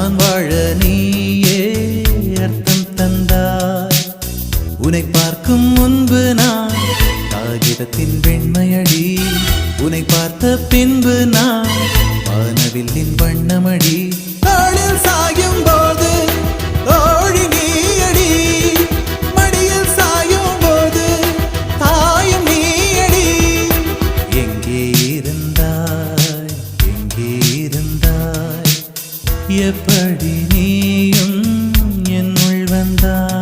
நான் வாழ நீயே அர்த்தம் தந்தாய். உன்னை பார்க்கும் முன்பு நான் காகிதத்தின் வெண்மையடி, உன்னை பார்த்த பின்பு நான் வானவில்லின் வண்ணமடி. நாளில் சாயும் போது தோழி நீயடி, மடியில் சாயும் போது தாயும் நீயடி. எங்கே இருந்தாய், எங்கே இருந்தாய், எப்படி நீயும் என்னுள் வந்தாய்.